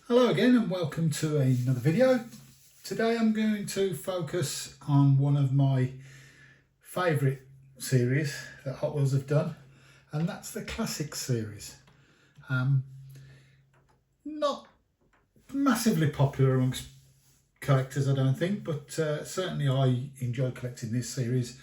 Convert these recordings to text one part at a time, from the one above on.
Hello again and welcome to another video. Today I'm going to focus on one of my favourite series that Hot Wheels have done, and that's the Classic series. Not massively popular amongst collectors, I don't think, but certainly I enjoy collecting this series.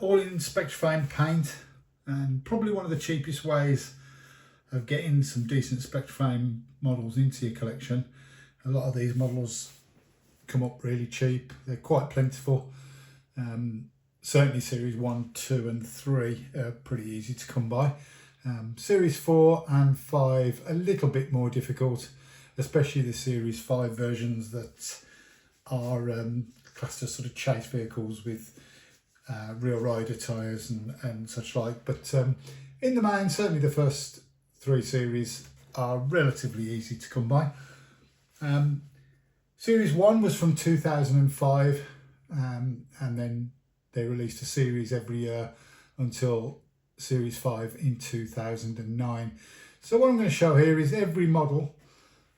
All in Spectraframe paint, and probably one of the cheapest ways of getting some decent Spectraframe models into your collection. A lot of these models come up really cheap. They're quite plentiful. Certainly series 1, 2 and 3 are pretty easy to come by. Series 4 and 5 a little bit more difficult, especially the series 5 versions that are classed as sort of chase vehicles with real rider tyres and such like. But in the main, certainly the first 3 series are relatively easy to come by. Series 1 was from 2005, and then they released a series every year until Series 5 in 2009. So what I'm going to show here is every model,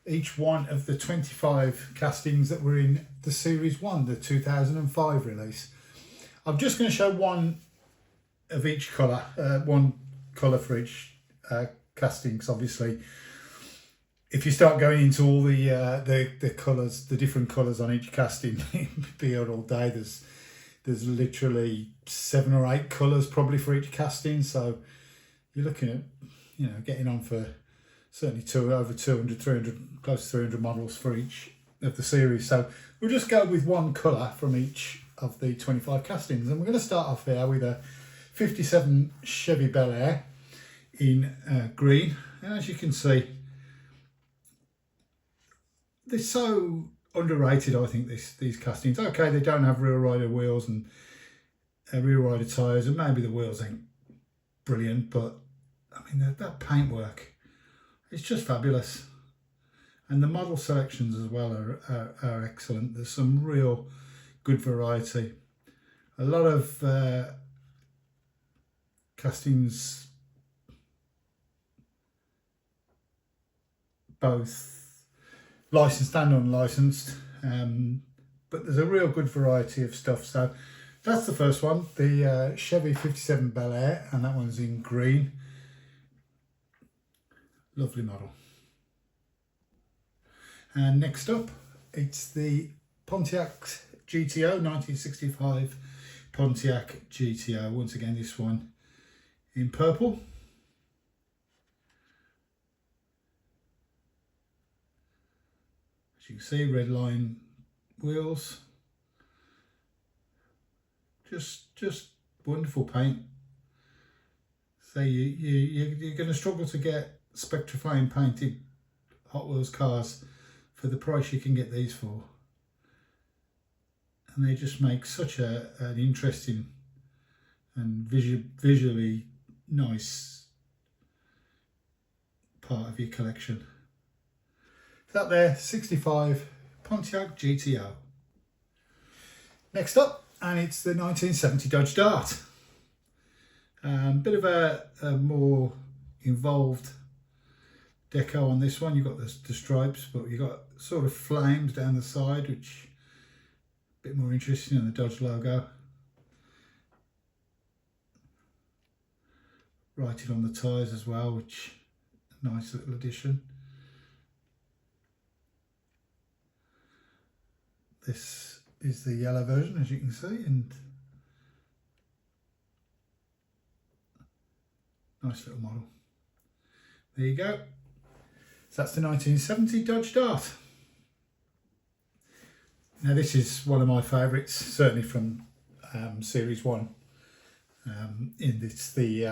each one of the 25 castings that were in the Series 1, the 2005 release. I'm just going to show one of each colour, one colour for each casting, because obviously if you start going into all the colours, the different colours on each casting, it'd be here all day. There's literally 7 or 8 colours probably for each casting, so you're looking at, you know, getting on for certainly over 200, 300, close to 300 models for each of the series. So we'll just go with one colour from each of the 25 castings, and we're going to start off here with a 57 Chevy Bel Air in green. And as you can see, they're so underrated, I think, these castings. Okay, they don't have real rider wheels and real rider tyres, and maybe the wheels ain't brilliant, but I mean that paintwork, it's just fabulous. And the model selections as well are excellent. There's some real good variety. A lot of castings, both licensed and unlicensed, but there's a real good variety of stuff. So that's the first one, the Chevy 57 Bel Air, and that one's in green. Lovely model. And next up, it's the Pontiac GTO, 1965 Pontiac GTO. Once again, this one in purple. As you can see, red line wheels. Just wonderful paint. So you're going to struggle to get Spectraframe painted Hot Wheels cars for the price you can get these for. And they just make such an interesting and visually nice part of your collection. That there, 65 Pontiac GTO. Next up, and it's the 1970 Dodge Dart. Bit of a more involved deco on this one. You've got the stripes, but you've got sort of flames down the side, which a bit more interesting than the Dodge logo. Writing on the tyres as well, which a nice little addition. This is the yellow version, as you can see, and nice little model. There you go. So that's the 1970 Dodge Dart. Now this is one of my favourites, certainly from Series 1. It's the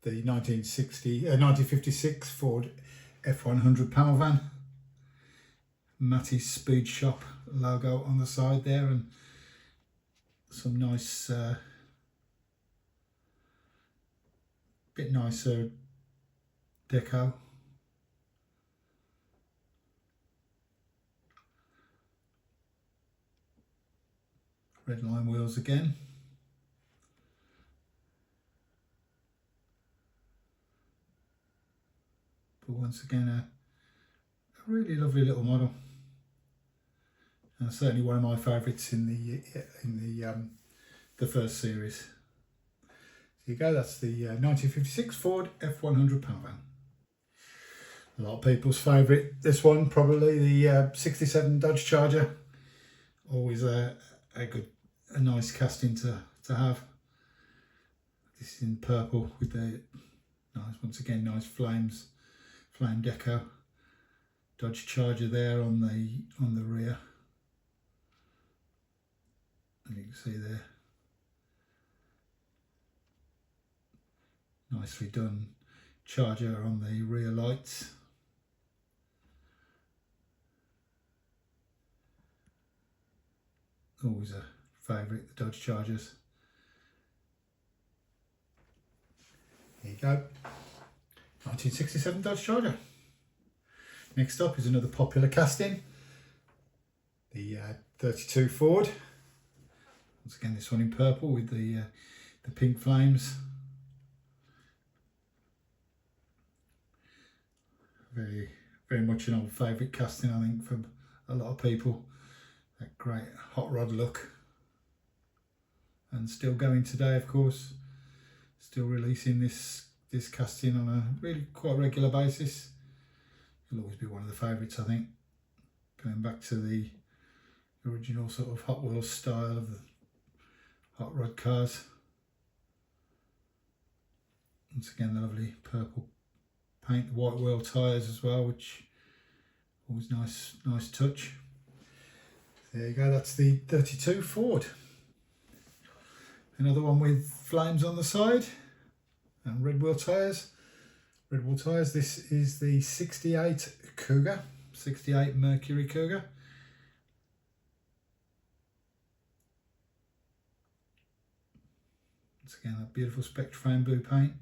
1956 Ford F100 panel van. Matty's Speed Shop logo on the side there, and some nice, bit nicer deco. Red line wheels again. But once again, a really lovely little model. Certainly one of my favourites in the first series. There you go, that's the 1956 Ford F100 panel van. A lot of people's favourite, this one probably the 67 Dodge Charger. Always a nice casting to have. This is in purple with the nice, once again, nice flame deco. Dodge Charger there on the rear. And you can see there, nicely done Charger on the rear lights. Always a favourite, the Dodge Chargers. There you go, 1967 Dodge Charger. Next up is another popular casting, the 32 Ford. Once again, this one in purple with the pink flames. Very much an old favourite casting, I think, for a lot of people. That great hot rod look, and still going today, of course. Still releasing this casting on a really quite regular basis. It'll always be one of the favourites, I think. Going back to the original sort of Hot Wheels style of the hot rod cars. Once again, the lovely purple paint, the white wheel tyres as well, which always nice touch. There you go, that's the 32 Ford. Another one with flames on the side and red wheel tyres. Red wheel tyres, this is the 68 Cougar, 68 Mercury Cougar. Once again, that beautiful Spectraframe blue paint.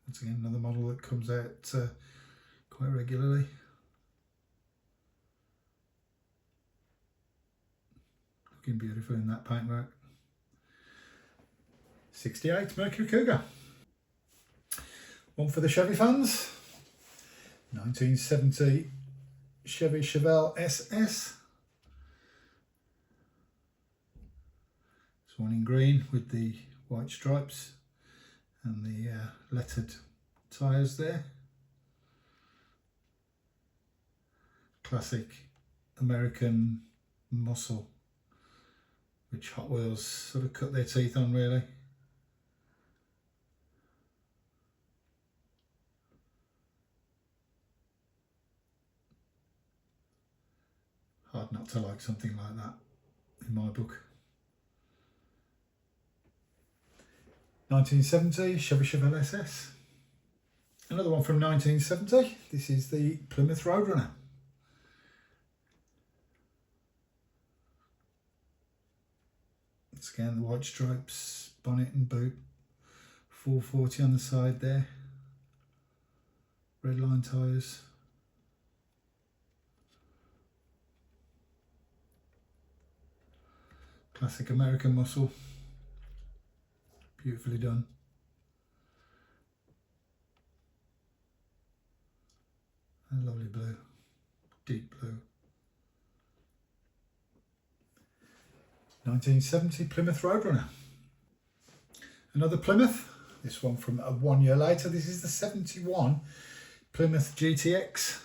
Once again, another model that comes out quite regularly. Looking beautiful in that paintwork. 68 Mercury Cougar. One for the Chevy fans. 1970 Chevy Chevelle SS. This one in green with the white stripes and the lettered tyres there. Classic American muscle, which Hot Wheels sort of cut their teeth on, really. Hard not to like something like that, in my book. 1970 Chevy Chevelle SS. Another one from 1970. This is the Plymouth Roadrunner. Once again, the white stripes, bonnet and boot. 440 on the side there. Red line tyres. Classic American muscle. Beautifully done. And lovely blue, deep blue. 1970 Plymouth Roadrunner. Another Plymouth, this one from 1 year later. This is the 71 Plymouth GTX.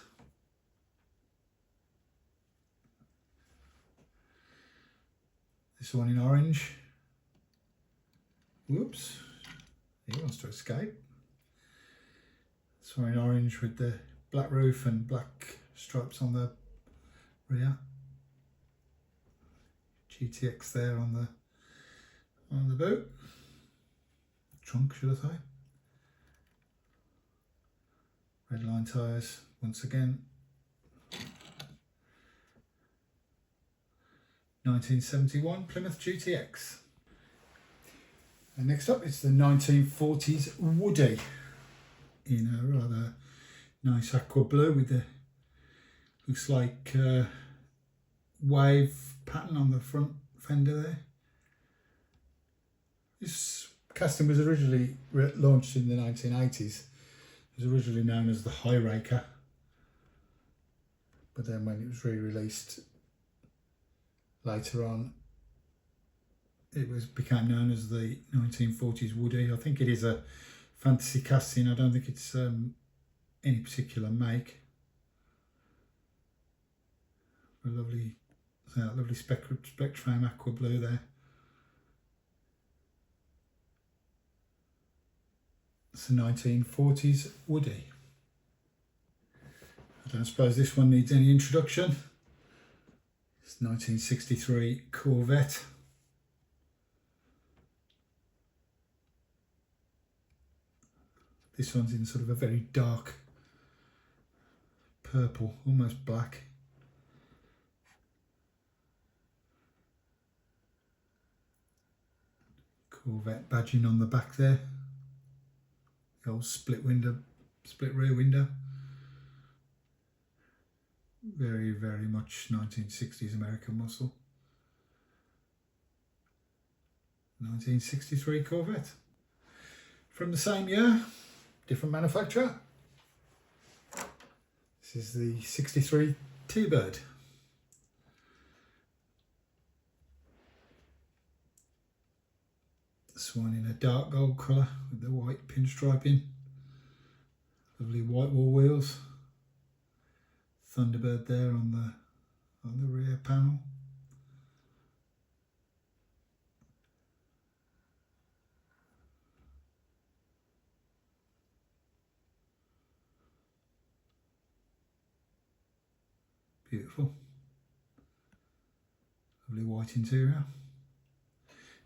This one in orange. Whoops, he wants to escape. This one in orange with the black roof and black stripes on the rear. GTX there on the boot. Trunk, should I say. Red line tyres once again. 1971 Plymouth GTX. And next up is the 1940s Woody in a rather nice aqua blue with the, looks like wave pattern on the front fender there. This Casting was originally launched in the 1980s. It was originally known as the High Raker, but then when it was re-released later on, it became known as the 1940s Woody. I think it is a fantasy casting. I don't think it's any particular make. A lovely Spectraframe aqua blue there. It's a 1940s Woody. I don't suppose this one needs any introduction. It's 1963 Corvette. This one's in sort of a very dark purple, almost black. Corvette badging on the back there. The old split rear window. Very, very much 1960s American muscle. 1963 Corvette. From the same year, different manufacturer. This is the 63 T-Bird. This one in a dark gold colour with the white pinstriping. Lovely white wall wheels. Thunderbird there on the rear panel. Beautiful. Lovely white interior.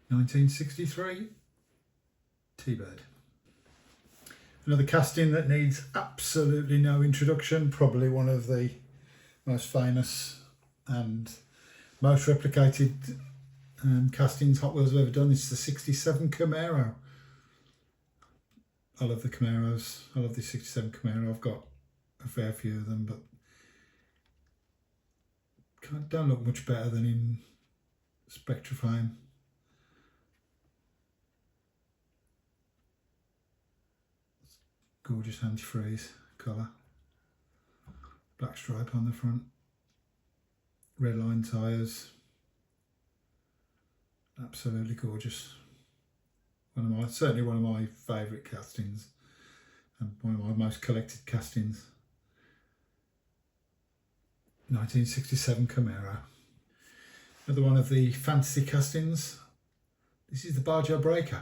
1963 T-Bird. Another casting that needs absolutely no introduction, probably one of the most famous and most replicated castings Hot Wheels have ever done. It's the 67 Camaro. I love the Camaros. I love the 67 Camaro. I've got a fair few of them, but don't look much better than in Spectraframe. Gorgeous antifreeze colour. Black stripe on the front. Red line tyres. Absolutely gorgeous. Certainly one of my favourite castings and one of my most collected castings. 1967 Camaro. Another one of the fantasy castings. This is the Barjo Breaker.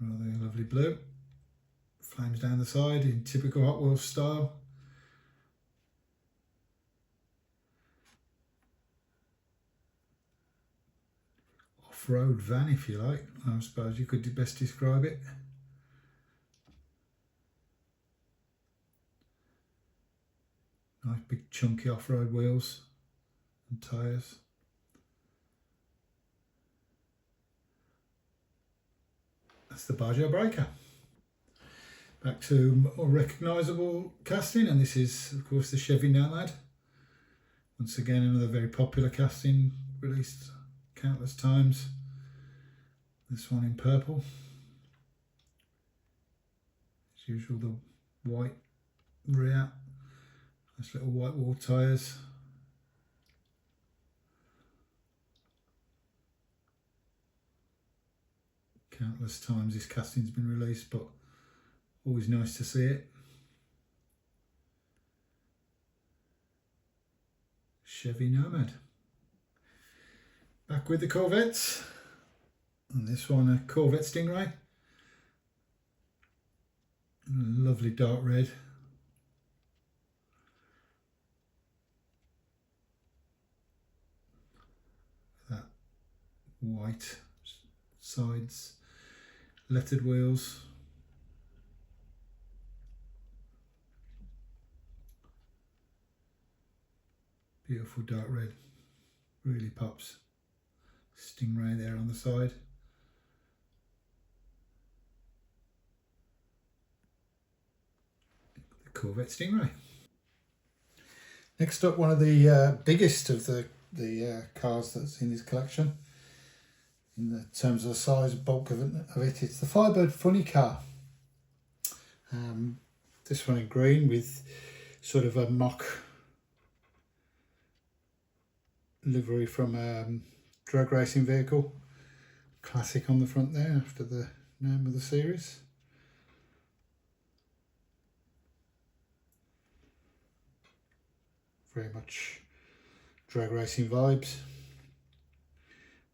Rather lovely blue. Flames down the side in typical Hot Wheels style. Off-road van, if you like. I suppose you could best describe it. Nice big chunky off-road wheels and tyres. That's the Barjo Breaker. Back to more recognisable casting, and this is of course the Chevy Nomad. Once again another very popular casting, released countless times. This one in purple. As usual, the white rear. Nice little white wall tyres. Countless times this casting's been released, but always nice to see it. Chevy Nomad. Back with the Corvettes. And this one a Corvette Stingray. Lovely dark red. That white sides, lettered wheels. Beautiful dark red, really pops. Stingray there on the side. The Corvette Stingray. Next up, one of the biggest of the cars that's in this collection. in the terms of the size and bulk of it. It's the Firebird Funny Car. This one in green with sort of a mock livery from drag racing vehicle. Classic on the front there after the name of the series. Very much drag racing vibes.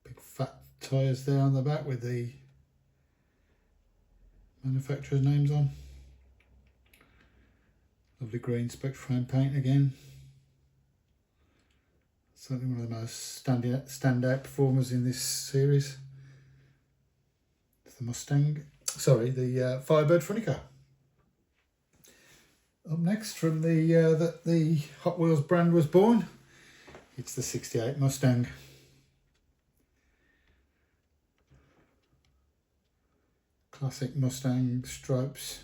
Big fat tyres there on the back with the manufacturer's names on. Lovely green Spectraframe paint again. Certainly one of the most standout performers in this series. It's the Mustang, sorry, the Firebird Funny Car. Up next, from the Hot Wheels brand was born, it's the '68 Mustang. Classic Mustang stripes.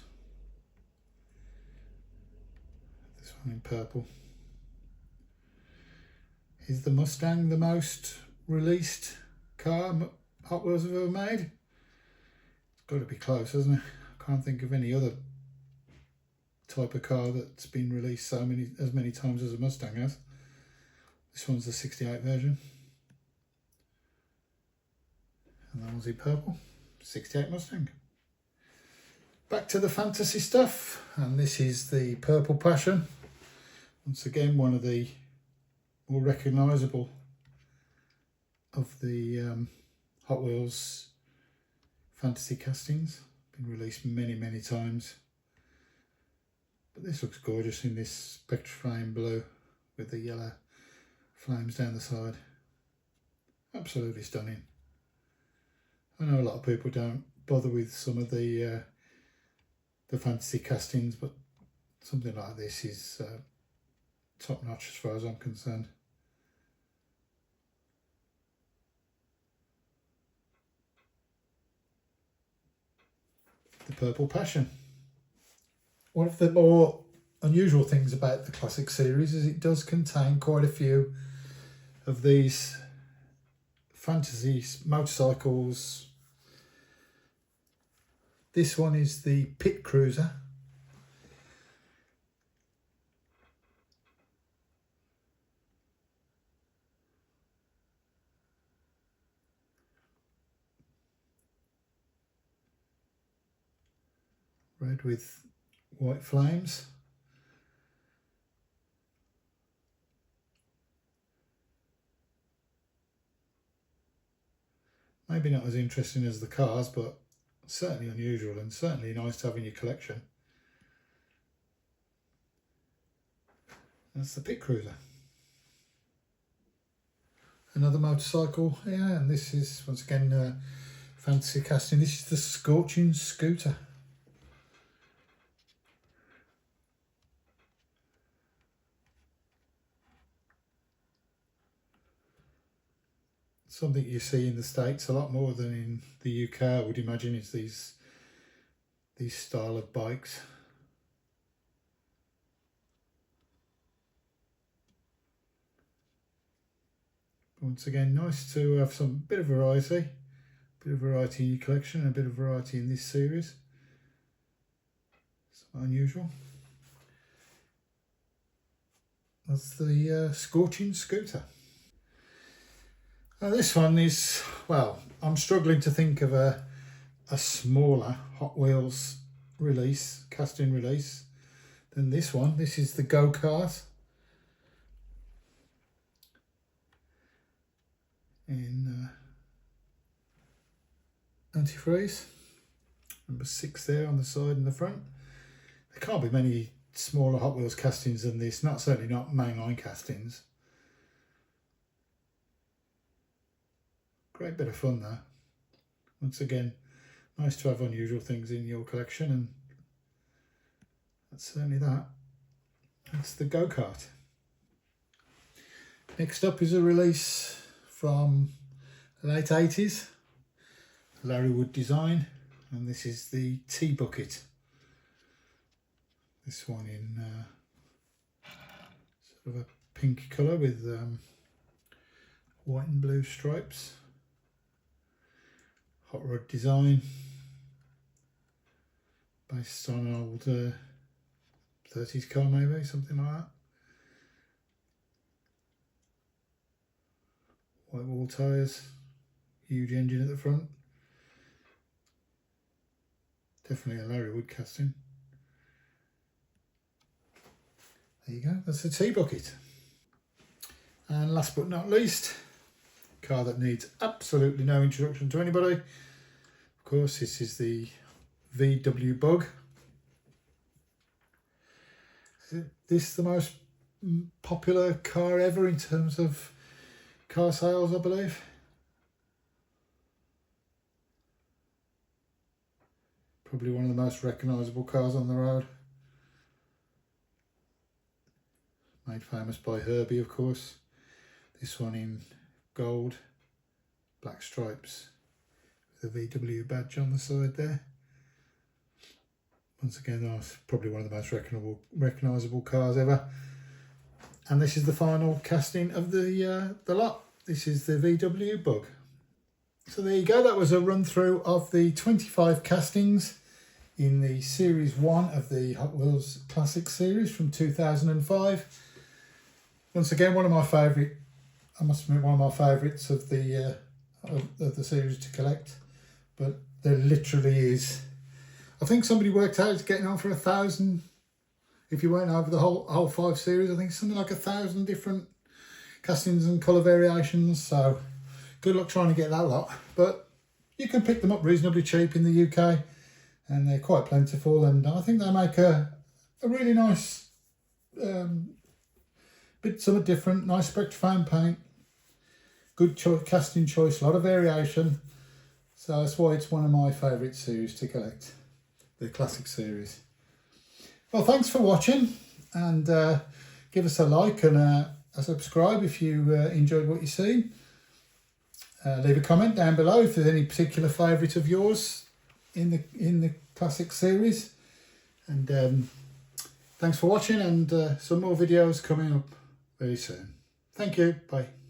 This one in purple. Is the Mustang the most released car Hot Wheels have ever made? It's got to be close, hasn't it? I can't think of any other type of car that's been released as many times as a Mustang has. This one's the '68 version. And that one's in purple. '68 Mustang. Back to the fantasy stuff, and this is the Purple Passion. Once again, one of the more recognisable of the Hot Wheels fantasy castings. Been released many times. But this looks gorgeous in this Spectraframe blue with the yellow flames down the side. Absolutely stunning. I know a lot of people don't bother with some of the fantasy castings, but something like this is top notch as far as I'm concerned. The Purple Passion. One of the more unusual things about the classic series is it does contain quite a few of these fantasy motorcycles. This one is the Pit Cruiser. Red with white flames. Maybe not as interesting as the cars, but certainly unusual and certainly nice to have in your collection. That's the Pit Cruiser. Another motorcycle here, and this is once again fantasy casting. This is the Scorching Scooter. Something you see in the States a lot more than in the UK, I would imagine, is these style of bikes. Once again, nice to have some bit of variety in your collection and a bit of variety in this series. It's unusual. That's the Scorching Scooter. Now this one is, well, I'm struggling to think of a smaller Hot Wheels release, casting release, than this one. This is the Go-Kart in antifreeze. Number 6 there on the side and the front. There can't be many smaller Hot Wheels castings than this, certainly not mainline castings. Great bit of fun there. Once again, nice to have unusual things in your collection, and that's certainly that. That's the Go-Kart. Next up is a release from the late 80s, Larry Wood design, and this is the T-Bucket. This one in sort of a pink colour with white and blue stripes. hot rod design based on an old 30s car, maybe, something like that. White wall tyres, huge engine at the front. Definitely a Larry Wood casting. There you go, that's the T-Bucket. And last but not least, car that needs absolutely no introduction to anybody. Of course, this is the VW Bug. Is this the most popular car ever in terms of car sales, I believe? Probably one of the most recognisable cars on the road. Made famous by Herbie, of course. This one in gold, black stripes, with a VW badge on the side there. Once again, that's probably one of the most recognisable cars ever. And this is the final casting of the lot. This is the VW Bug. So there you go, that was a run through of the 25 castings in the Series 1 of the Hot Wheels Classic Series from 2005. Once again, one of my favourite, I must admit, one of my favourites of the series to collect. But there literally is, I think somebody worked out it's getting on for 1,000. If you went over the whole 5 series, I think something like 1,000 different castings and colour variations. So good luck trying to get that lot. But you can pick them up reasonably cheap in the UK, and they're quite plentiful. And I think they make a really nice bit something different. Nice Spectrafoam paint, good casting choice, a lot of variation. So that's why it's one of my favourite series to collect, the Classic Series. Well, thanks for watching, and give us a like and a subscribe if you enjoyed what you see. Leave a comment down below if there's any particular favourite of yours in the Classic Series. And thanks for watching, and some more videos coming up very soon. Thank you. Bye.